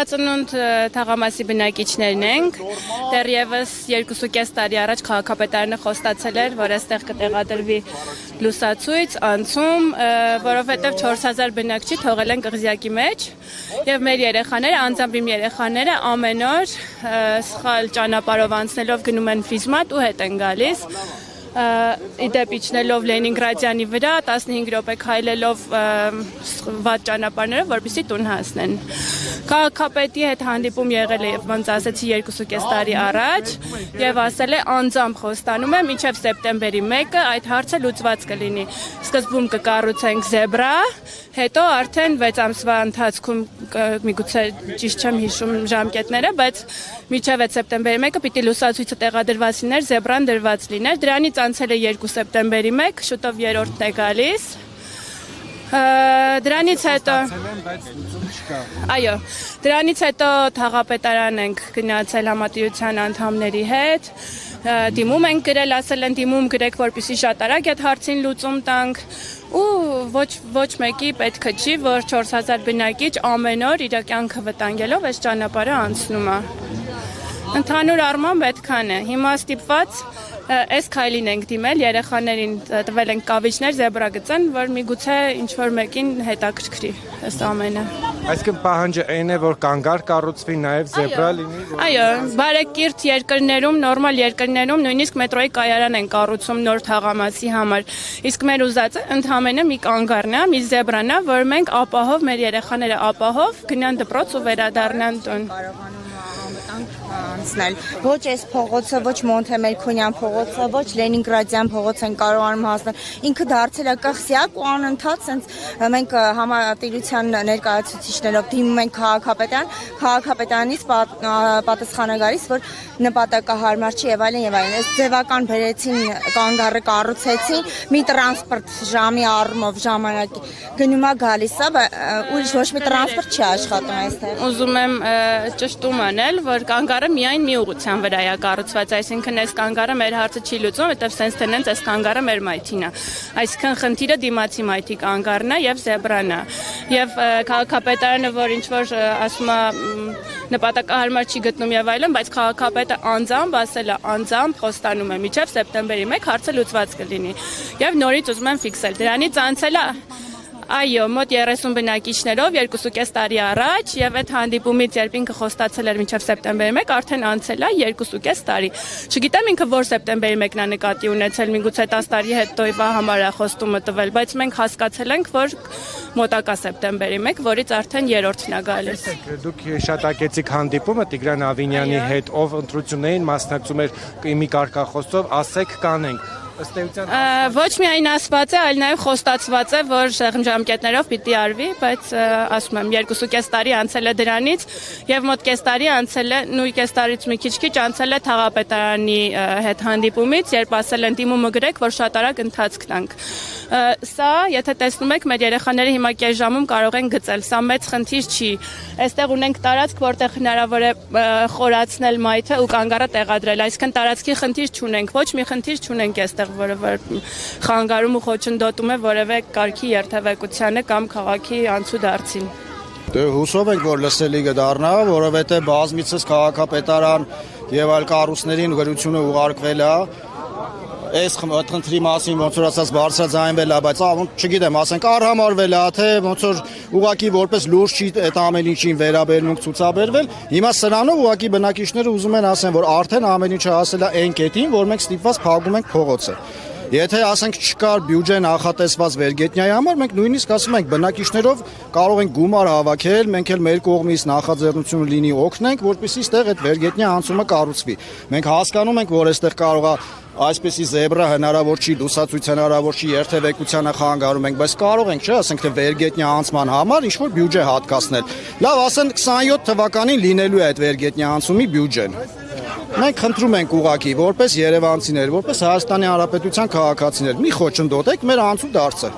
Վերածնունդ թաղամասի բնակիչներն ենք, դեռևս 2.5 տարի առաջ քաղաքապետարանը խոստացել էր, որ այստեղ կտեղադրվի լուսացույց, անցում, որովհետև 4000 բնակչի թողել են կղզյակի մեջ եւ մեր երեխաները, անձամբ իմ երեխաները ամեն օր սխալ ճանապարհով անցնելով գնում են ֆիզմատ ու հետ են գալիս։ Իդեպ իջնելով Լենինգրադյանի վրա 15 րոպե քայլելով վատ ճանապարհները, որպեսզի տուն հասնեն։ Քաղաքապետի հետ հանդիպում եղել է, ոնց ասացի, 2.5 տարի առաջ եւ ասել է անձամբ խոստանում է մինչեւ սեպտեմբերի 1-ը այդ հարցը լուծված կլինի։ Սկզբում կկառուցենք զեբրա, հետո արդեն 6 ամսվա ընթացքում միգուցե ճիշտ չեմ հիշում ժամկետները, բայց մինչեւ սեպտեմբերի 1-ը պիտի լուսացույցը տեղադրված լիներ, զեբրան դրված լիներ։ Դրանից անցել է 2 սեպտեմբերի 1, շուտով 3-րդն է գալիս։ Դրանից հետո Այո, դրանից հետո թաղապետարան ենք գնացել համատիրության անդամների հետ, դիմում ենք գրել, ասել են դիմում գրեք, որպեսզի շատ արագ այդ հարցին լուծում տանք, ու ոչ մեկի պետք չի, որ 4000 բնակիչ ամեն օր իր կյանքը վտանգելով այս ճանապարհը անցնում է։ Ընդհանուր առմամբ այդքան է։ Հիմա ստիպված այս քայլին ենք դիմել, երեխաներին տվել ենք կավիճներ, զեբրա գծեն, որ միգուցե ինչ-որ մեկին հետաքրքրի այս ամենը։ Այսինքն պահանջը այն է, որ կանգառ կառուցվի, նաև զեբրա լինի։ Այո, բարեկիրթ երկրներում, նորմալ երկրներում նույնիսկ մետրոյի կայարան են կառուցում նոր թաղամասի համար։ Իսկ մեր ուզածը ընդհանրապես մի կանգառն է, մի զեբրան է, որ մենք ապահով, մեր երեխաները ապահով գնան դպրոց ու վերադառնան տուն։ Անցնել ոչ այս փողոցը, ոչ Մոնտեմերքոնյան փողոցը, ոչ Լենինգրադյան փողոց են կարողանում հասնել։ Ինքը դարձել է կղզյակ ու անընդհատ sense մենք համատիրության ներկայացուցիչներով դիմում ենք քաղաքապետարանից պատասխանը գալիս, որ նպատակահարմար չի եւ այլն եւ այլն։ Այս ձևական բերեցին կանգառը կառուցեցին, մի տրանսպորտ ժամի առումով ժամանակի գնում է գալիս է, ուրիշ ոչ մի տրանսպորտ չի աշխատում այստեղ։ Ուզում եմ ճշտում անել, որ կանգառը միայն մի ուղղության վրա է կառուցված, այսինքն այս կանգառը մեր հարցը չի լուծում, որտեղ sense տենենց այս կանգառը մեր մայթին է։ Այսինքն խնդիրը դիմացի մայթի կանգառն է եւ զեբրան է։ Եվ քաղաքապետարանը, որ ինչ որ ասում է նպատակահարմար չի գտնում եւ այլն, բայց քաղաքապետը անձամբ ասել է, անձամբ խոստանում է մինչեւ սեպտեմբերի 1 հարցը լուծված կլինի։ Եվ նորից ուզում եմ ֆիքսել, դրանից անցել է Այո, մոտ 30 բնակիչներով 2.5 տարի առաջ եւ այդ հանդիպումից երբ ինքը խոստացել էր մինչեւ սեպտեմբերի 1 արդեն անցել է 2.5 տարի։ Չգիտեմ ինքը որ սեպտեմբերի 1-ն է նկատի ունեցել, միգուցե 10 տարի հետո իվա համար է խոստումը տվել, բայց մենք հասկացել ենք, որ մոտակա սեպտեմբերի 1, որից արդեն 3-րդն է գալիս։ Դուք հիշատակեցիք հանդիպումը Տիգրան Ավինյանի հետ, ով ընտրություններին մասնակցում էր մի կարգախոսով, ասեք կանենք։ Ոչ միայն ասված է, այլ նաև խոստացված է, որ ժամկետներով պիտի արվի, բայց ասում եմ 2.5 տարի անցել է դրանից եւ մոտ կես տարի անցել է, նույն կես տարից մի քիչ անցել է թաղապետարանի հետ հանդիպումից, երբ ասել են դիմումը գրեք, որ շատ արագ ընթացք տանք։ Սա, եթե տեսնում եք, մեր երեխաները հիմա կես ժամում կարող են գծել, սա մեծ խնդիր չի։ Այստեղ ունենք տարածք, որտեղ հնարավոր է խորացնել մայթը ու կանգառը տեղադրել, այսինքն տարածքի խնդիր չունենք, ոչ մի խնդիր չունենք այստեղ, որը խանգարում ու խոչընդոտում է որևէ կարգի երթևեկությանը կամ քաղաքի անցուդարձին։ Դե հուսով ենք, որ լսելի կդառնա, որովհետև բազմիցս քաղաքապետարան եւ այլ կառույցներին գրությունը ուղարկվել է։ Այս խնդրի մասին ոնց որ ասած բարձրաձայնվել է, բայց չգիտեմ, ասենք արհամարվել է, թե ոնց որ ուղակի որպես լուրջ չի այդ ամեն ինչին վերաբերմունք ցուցաբերվել։ Հիմա սրանով ուղակի բնակիչները ուզում են ասեն, որ արդեն ամեն ինչը հասել է այն կետին, որ մենք ստիպված փակում ենք փողոցը։ Եթե ասենք չկար բյուջե նախատեսված վերգետնյայի համար, մենք նույնիսկ ասում ենք բնակիչներով կարող ենք գումար հավաքել, մենք էլ մեր կողմից նախաձեռնություն լինի օգնենք, որպեսզի այստեղ այդ վերգետնյա անցումը կառուցվի։ Մենք հասկանում ենք, որ այստեղ կարող է այսպեսի զեբրա հնարավոր չի, լուսացույց հնարավոր չի, երթևեկությանը խանգարում ենք, բայց կարող ենք, չէ, ասենք թե վերգետնյա անցման համար ինչ որ բյուջե հատկացնել։ Լավ, ասենք 27 թվականին լինելու է այդ վերգետնյա անցումի բյուջեն։ Մենք խնդրում ենք ուղակի, որպես երևանցիներ, որպես Հայաստանի Հանրապետության քաղաքացիներ, մի խոչընդոտեք մեր անցուդարձը։